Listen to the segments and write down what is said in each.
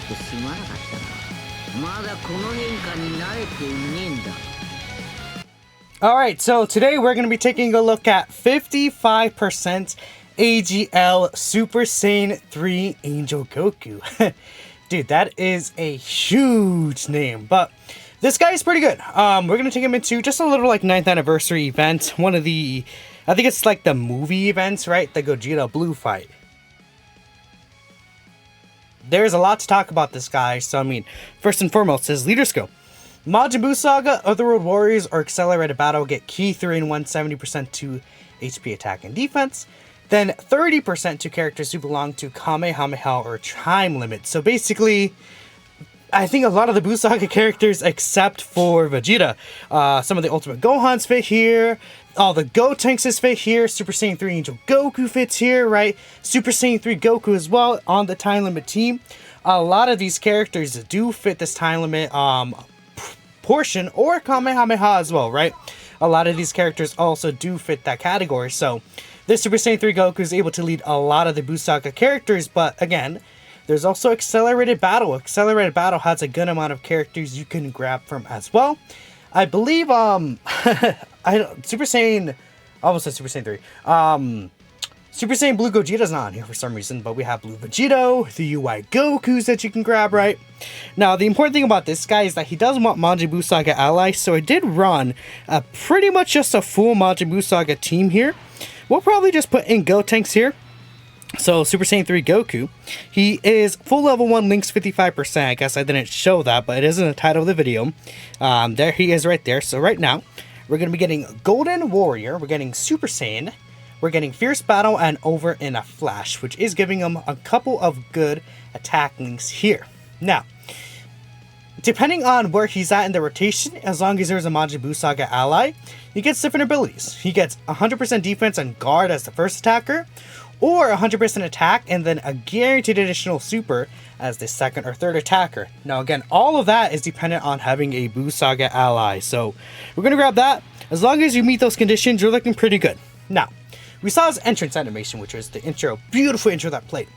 てすまなかったな。まだこの変化に慣れていねえんだ。Alright, so today we're going to be taking a look at 55% AGL Super Saiyan 3 Angel Goku. Dude, that is a huge name, but this guy is pretty good. We're going to take him into just a little like 9th anniversary event. One of the, I think it's like the movie events, right? The Gogeta Blue fight. There's a lot to talk about this guy, so I mean, first and foremost, his leader skill. Majin Buu Saga, Otherworld Warriors, or Accelerated Battle get Key 3 and 1, 70% to HP attack and defense. Then 30% to characters who belong to Kamehameha or Time Limit. So basically, I think a lot of the Buu Saga characters, except for Vegeta, some of the Ultimate Gohans fit here. All the Gotenks fit here. Super Saiyan 3 Angel Goku fits here, right? Super Saiyan 3 Goku as well on the Time Limit team. A lot of these characters do fit this Time Limit portion, or Kamehameha as well, right? A lot of these characters also do fit that category, so this Super Saiyan 3 Goku is able to lead a lot of the Buu Saga characters, but again, there's also Accelerated Battle. Accelerated Battle has a good amount of characters you can grab from as well. I believe, Super Saiyan, almost said Super Saiyan 3, Super Saiyan Blue Gogeta's not on here for some reason, but we have Blue Vegito, the UI Gokus that you can grab, right? Now, the important thing about this guy is that he does want Majin Buu Saga allies, so I did run pretty much just a full Majin Buu Saga team here. We'll probably just put in Gotenks here. So, Super Saiyan 3 Goku, he is full level 1 links 55%. I guess I didn't show that, but it is in the title of the video. There he is right there. So right now, we're going to be getting Golden Warrior, we're getting Super Saiyan, we're getting Fierce Battle, and Over in a Flash, which is giving him a couple of good attack links here. Now, depending on where he's at in the rotation, as long as there's a Majin Buu Saga ally, he gets different abilities. He gets 100% defense and guard as the first attacker, or 100% attack and then a guaranteed additional super as the second or third attacker. Now again, all of that is dependent on having a Buu Saga ally, so we're going to grab that. As long as you meet those conditions, you're looking pretty good. Now, we saw his entrance animation, which was the intro, beautiful intro that played.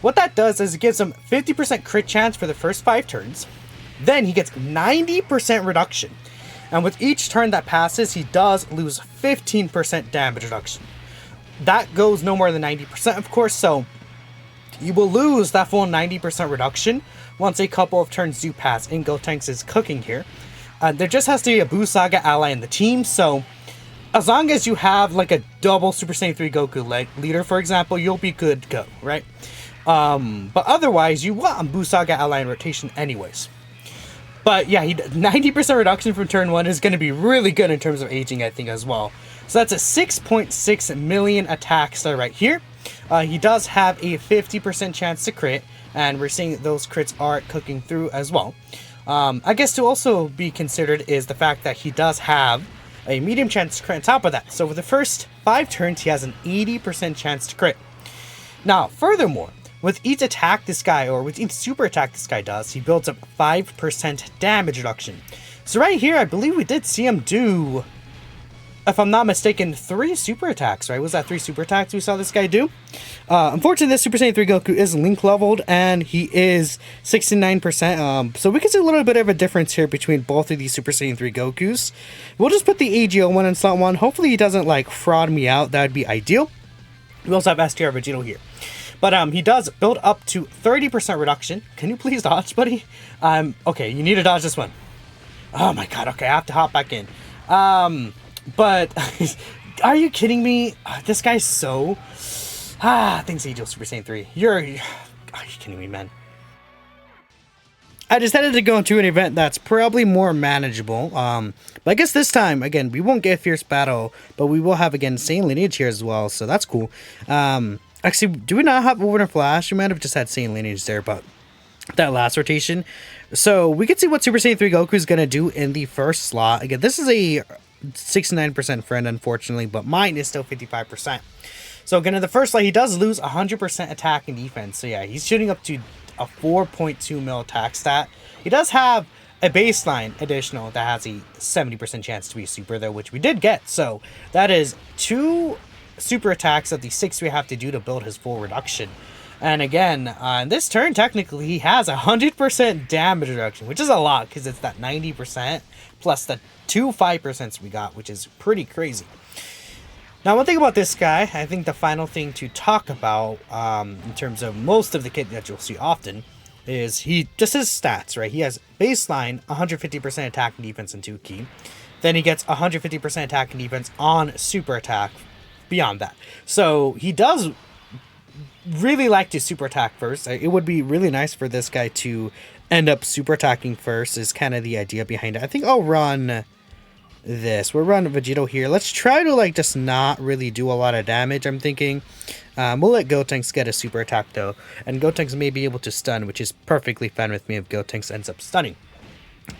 What that does is it gives him 50% crit chance for the first 5 turns, then he gets 90% reduction, and with each turn that passes, he does lose 15% damage reduction. That goes no more than 90%, of course, so you will lose that full 90% reduction once a couple of turns do pass. And Gotenks is cooking here. There just has to be a Buu Saga ally in the team, so as long as you have like a double Super Saiyan 3 Goku leader, for example, you'll be good to go, right? But otherwise, you want a Buu Saga ally in rotation anyways. But yeah, 90% reduction from turn 1 is going to be really good in terms of aging, I think, as well. So that's a 6.6 million attack star right here. He does have a 50% chance to crit, and we're seeing those crits are cooking through as well. I guess to also be considered is the fact that he does have a medium chance to crit on top of that. So for the first 5 turns, he has an 80% chance to crit. Now, furthermore, with each attack this guy, or with each super attack this guy does, he builds up 5% damage reduction. So right here, I believe we did see him do, if I'm not mistaken, 3 super attacks, right? Was that 3 super attacks we saw this guy do? Unfortunately, this Super Saiyan 3 Goku is link leveled, and he is 69%. So we can see a little bit of a difference here between both of these Super Saiyan 3 Gokus. We'll just put the AGL one in slot 1. Hopefully he doesn't, like, fraud me out. That would be ideal. We also have STR Vegito here. But he does build up to 30% reduction. Can you please dodge, buddy? Okay, you need to dodge this one. Oh my god, okay, I have to hop back in. But are you kidding me? This guy's so... thanks Angel Super Saiyan 3. Are you kidding me, man? I decided to go into an event that's probably more manageable. But I guess this time, again, we won't get Fierce Battle, but we will have, again, Saiyan Lineage here as well, so that's cool. Actually, do we not have Over and Flash? We might have just had Saiyan Lineage there, but that last rotation. So we can see what Super Saiyan 3 Goku is going to do in the first slot. Again, this is a 69% friend, unfortunately, but mine is still 55%. So again, in the first slot, he does lose 100% attack and defense. So yeah, he's shooting up to a 4.2 mil attack stat. He does have a baseline additional that has a 70% chance to be super, though, which we did get. So that is 2 super attacks of the 6 we have to do to build his full reduction. And again, on this turn, technically, he has 100% damage reduction, which is a lot, because it's that 90% plus the 2 5% we got, which is pretty crazy. Now, one thing about this guy, I think the final thing to talk about, in terms of most of the kit that you'll see often, is just his stats, right? He has baseline 150% attack and defense and 2 key. Then he gets 150% attack and defense on super attack beyond that. So he does really like to super attack first. It would be really nice for this guy to end up super attacking first, is kind of the idea behind it. I think I'll run this. We'll run Vegito here. Let's try to like just not really do a lot of damage, I'm thinking. We'll let Gotenks get a super attack though, and Gotenks may be able to stun, which is perfectly fine with me if Gotenks ends up stunning.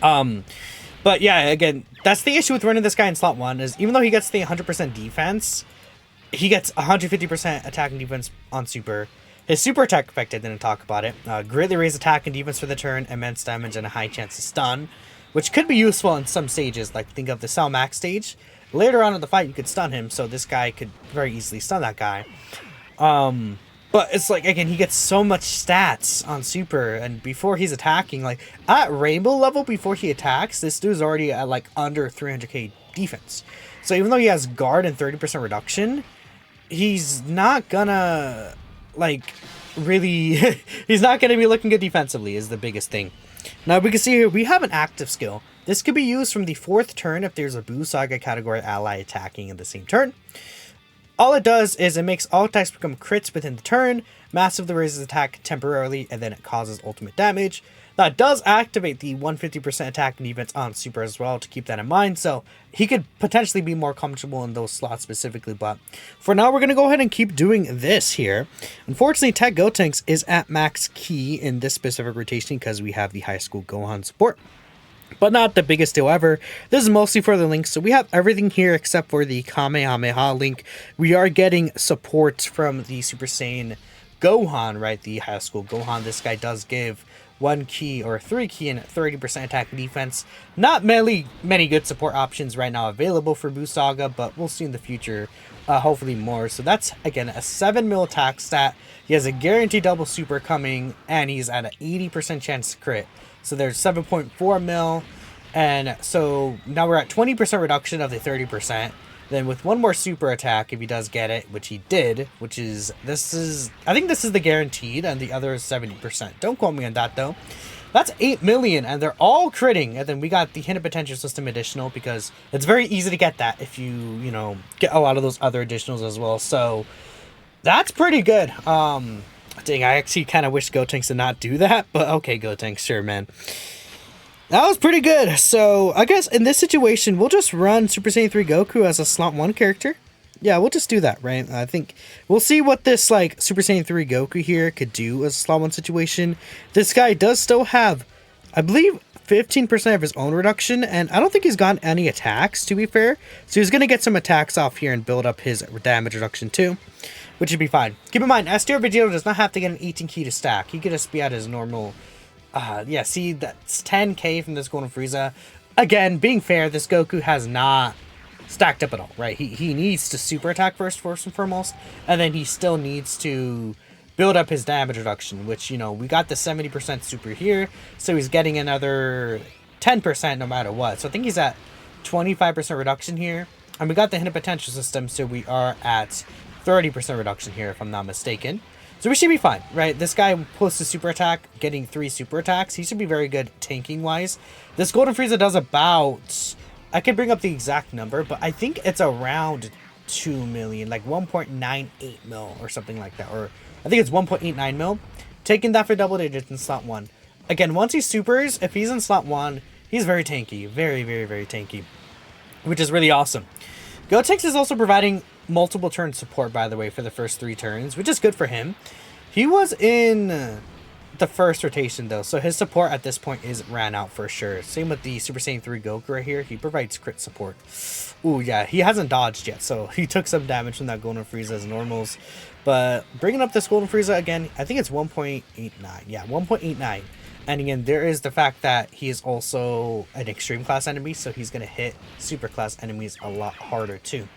But yeah, again, that's the issue with running this guy in slot 1, is even though he gets the 100% defense, he gets 150% attack and defense on super. His super attack effect, I didn't talk about it. Greatly raise attack and defense for the turn, immense damage, and a high chance to stun, which could be useful in some stages, like think of the Cell Max stage. Later on in the fight, you could stun him, so this guy could very easily stun that guy. But it's like, again, he gets so much stats on super, and before he's attacking, like, at Rainbow level, before he attacks, this dude's already at, like, under 300k defense. So even though he has guard and 30% reduction, he's not gonna, like, really, he's not gonna be looking good defensively, is the biggest thing. Now, we can see here, we have an active skill. This could be used from the 4th turn if there's a Buu Saga category ally attacking in the same turn. All it does is it makes all attacks become crits within the turn, massively raises attack temporarily, and then it causes ultimate damage. That does activate the 150% attack and defense on super as well, to keep that in mind, so he could potentially be more comfortable in those slots specifically, but for now we're going to go ahead and keep doing this here. Unfortunately, Tech Gotenks is at max key in this specific rotation because we have the High School Gohan support. But not the biggest deal ever. This is mostly for the links, so we have everything here except for the Kamehameha link. We are getting support from the Super Saiyan Gohan, right? The High School Gohan. This guy does give 1 key or 3 key and 30% attack and defense. Not many good support options right now available for Buu Saga, but we'll see in the future, hopefully more. So that's, again, a 7 mil attack stat. He has a guaranteed double super coming, and he's at an 80% chance to crit. So there's 7.4 mil, and so now we're at 20% reduction of the 30%. Then with one more super attack, if he does get it, which he did, I think this is the guaranteed, and the other is 70%. Don't quote me on that though. That's 8 million, and they're all critting. And then we got the Hidden Potential System additional, because it's very easy to get that if you get a lot of those other additionals as well. So that's pretty good. Dang, I actually kind of wish Gotenks did not do that, but okay, Gotenks, sure, man. That was pretty good. So I guess in this situation, we'll just run Super Saiyan 3 Goku as a slot 1 character. Yeah, we'll just do that, right? I think we'll see what this, like, Super Saiyan 3 Goku here could do as a slot 1 situation. This guy does still have, I believe, 15% of his own reduction, and I don't think he's gotten any attacks, to be fair. So he's going to get some attacks off here and build up his damage reduction too, which should be fine. Keep in mind, SDR Vegito does not have to get an 18 key to stack. He could just be at his normal, yeah, see, that's 10k from this Golden Frieza. Again, being fair, this Goku has not stacked up at all, right? He needs to super attack first and foremost, and then he still needs to build up his damage reduction, which, we got the 70% super here, so he's getting another 10% no matter what. So I think he's at 25% reduction here, and we got the Hidden Potential System, so we are at 30% reduction here, if I'm not mistaken. So we should be fine, right? This guy posts a super attack, getting 3 super attacks. He should be very good tanking-wise. This Golden Frieza does about, I could bring up the exact number, but I think it's around 2 million, like 1.98 mil or something like that. Or I think it's 1.89 mil. Taking that for double digits in slot 1. Again, once he supers, if he's in slot 1, he's very tanky. Very, very, very tanky. Which is really awesome. Gotenks is also providing multiple turn support, by the way, for the first 3 turns, which is good for him. He was in the first rotation, though, so his support at this point is ran out for sure. Same with the Super Saiyan 3 Goku right here. He provides crit support. Ooh, yeah, he hasn't dodged yet, so he took some damage from that Golden Frieza as normals. But bringing up this Golden Frieza again, I think it's 1.89. Yeah, 1.89. And again, there is the fact that he is also an extreme class enemy, so he's going to hit super class enemies a lot harder too.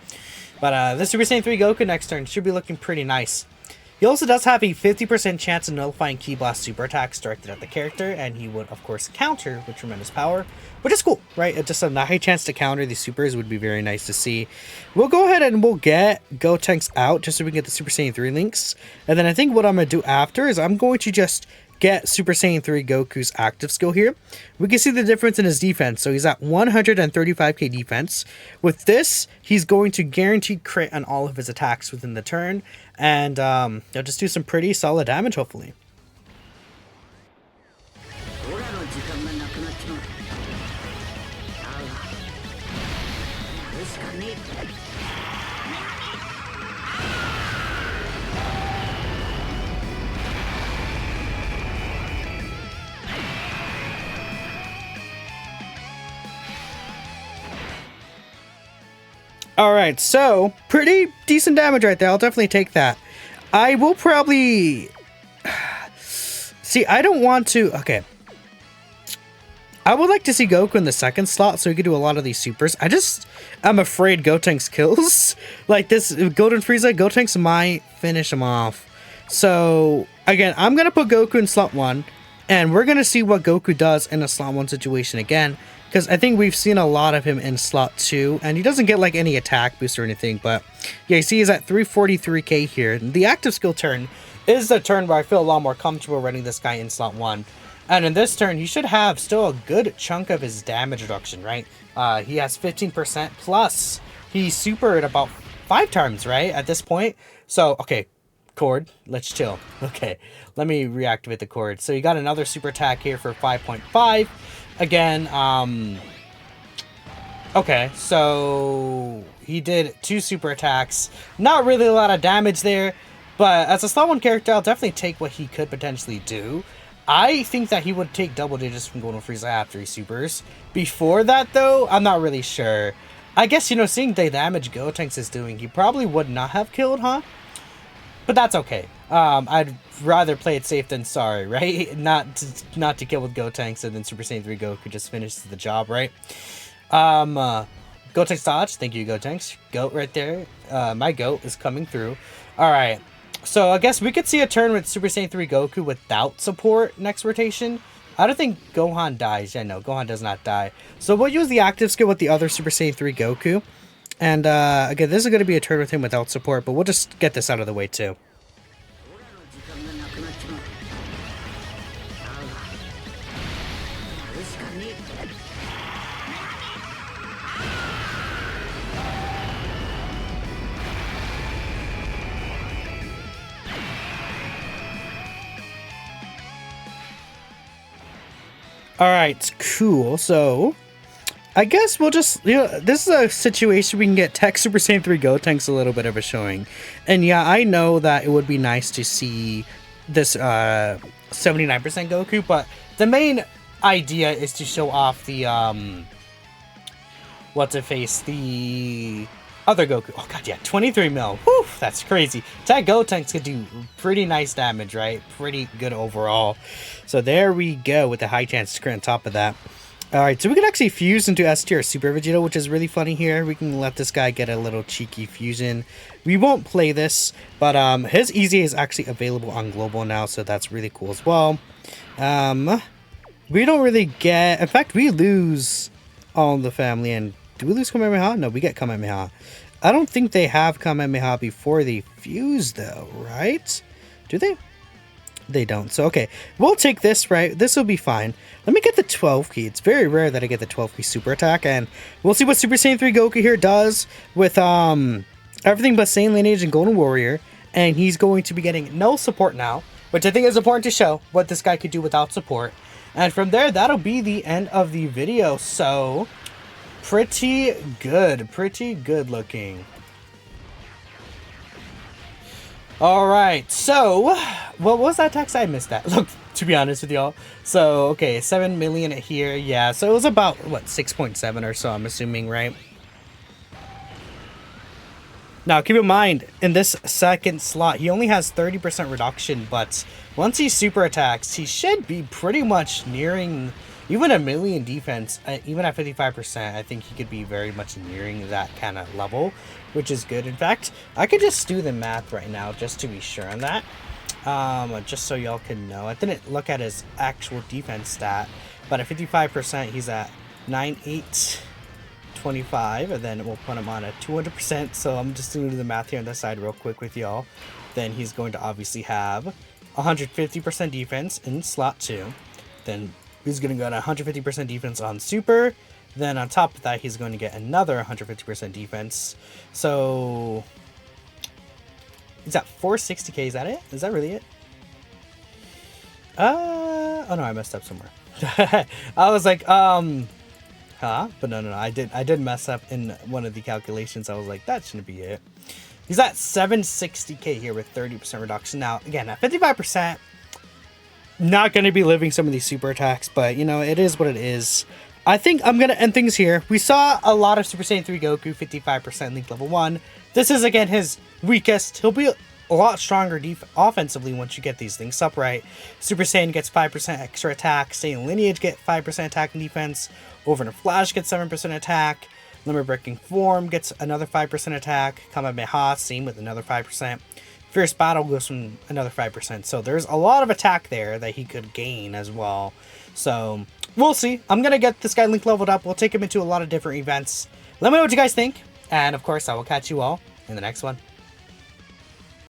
But the Super Saiyan 3 Goku next turn should be looking pretty nice. He also does have a 50% chance of nullifying Ki Blast super attacks directed at the character, and he would, of course, counter with tremendous power, which is cool, right? Just a high chance to counter these supers would be very nice to see. We'll go ahead and we'll get Gotenks out just so we can get the Super Saiyan 3 links. And then I think what I'm going to do after is I'm going to just get Super Saiyan 3 Goku's active skill here. We can see the difference in his defense. So he's at 135k defense. With this, he's going to guaranteed crit on all of his attacks within the turn. And they'll just do some pretty solid damage, hopefully. Alright, so pretty decent damage right there. I'll definitely take that. I will probably... See, I don't want to... Okay. I would like to see Goku in the second slot so he could do a lot of these supers. I'm afraid Gotenks kills. Like this, Golden Frieza, Gotenks might finish him off. So, again, I'm going to put Goku in slot 1. And we're going to see what Goku does in a slot 1 situation again. Because I think we've seen a lot of him in slot 2. And he doesn't get like any attack boost or anything. But yeah, you see he's at 343k here. The active skill turn is the turn where I feel a lot more comfortable running this guy in slot 1. And in this turn, he should have still a good chunk of his damage reduction, right? He has 15% plus he's supered about 5 times, right? At this point. So, okay. Cord, let's chill. Okay, let me reactivate the cord. So you got another super attack here for 5.5. Again, okay, so he did 2 super attacks. Not really a lot of damage there, but as a slot 1 character, I'll definitely take what he could potentially do. I think that he would take double digits from Golden Frieza after he supers. Before that, though, I'm not really sure. I guess, you know, seeing the damage Gotenks is doing, he probably would not have killed, huh? But that's okay. I'd rather play it safe than sorry, right? Not to kill with Gotenks and then Super Saiyan 3 Goku just finishes the job, right? Gotenks dodge. Thank you, Gotenks. Goat right there. My goat is coming through. Alright. So I guess we could see a turn with Super Saiyan 3 Goku without support next rotation. I don't think Gohan dies. Yeah, no, Gohan does not die. So we'll use the active skill with the other Super Saiyan 3 Goku. And again, this is going to be a turn with him without support, but we'll just get this out of the way too. Alright, cool. So, I guess we'll just, you know, this is a situation we can get Tech Super Saiyan 3 Gotenks a little bit of a showing. And yeah, I know that it would be nice to see this 79% Goku, but the main idea is to show off the, what's-it-face, the other Goku. Oh god, yeah, 23 mil. Whew, that's crazy. Tech Gotenks could do pretty nice damage, right? Pretty good overall. So there we go with the high chance to crit on top of that. Alright, so we can actually fuse into S tier Super Vegeta, which is really funny here. We can let this guy get a little cheeky fusion. We won't play this, but his EZA is actually available on Global now, so that's really cool as well. We don't really get... In fact, we lose all the family, and do we lose Kamehameha? No, we get Kamehameha. I don't think they have Kamehameha before they fuse, though, right? Do they? They don't. So, okay. We'll take this, right? This will be fine. Let me get the 12 key. It's very rare that I get the 12 key super attack, and we'll see what Super Saiyan 3 Goku here does with everything but Saiyan Lineage and Golden Warrior, and he's going to be getting no support now, which I think is important to show what this guy could do without support. And from there, that'll be the end of the video. So, pretty good looking. Alright, so, what was that text? I missed that. Look, to be honest with y'all. So, okay, 7 million here, yeah. So it was about, what, 6.7 or so, I'm assuming, right? Now, keep in mind, in this second slot, he only has 30% reduction, but once he super attacks, he should be pretty much nearing even a million defense, even at 55%, I think he could be very much nearing that kind of level, which is good. In fact, I could just do the math right now just to be sure on that. Just so y'all can know. I didn't look at his actual defense stat, but at 55%, he's at 9825, and then we'll put him on at 200%. So I'm just going to do the math here on this side real quick with y'all. Then he's going to obviously have 150% defense in slot 2. Then he's going to go to 150% defense on super. Then on top of that, he's going to get another 150% defense. So is that 460k? Is that it? Is that really it? Oh no, I messed up somewhere. I was like, huh? But no, I did mess up in one of the calculations. I was like, that shouldn't be it. He's at 760k here with 30% reduction. Now, again, at 55%, not going to be living some of these super attacks, but, you know, it is what it is. I think I'm going to end things here. We saw a lot of Super Saiyan 3 Goku, 55% Link level 1. This is, again, his weakest. He'll be a lot stronger offensively once you get these things up right. Super Saiyan gets 5% extra attack. Saiyan Lineage get 5% attack and defense. Overner Flash gets 7% attack. Limit Breaking Form gets another 5% attack. Kamehameha, same with another 5%. Fierce Battle goes from another 5%. So there's a lot of attack there that he could gain as well. So we'll see. I'm going to get this guy Link leveled up. We'll take him into a lot of different events. Let me know what you guys think. And of course, I will catch you all in the next one.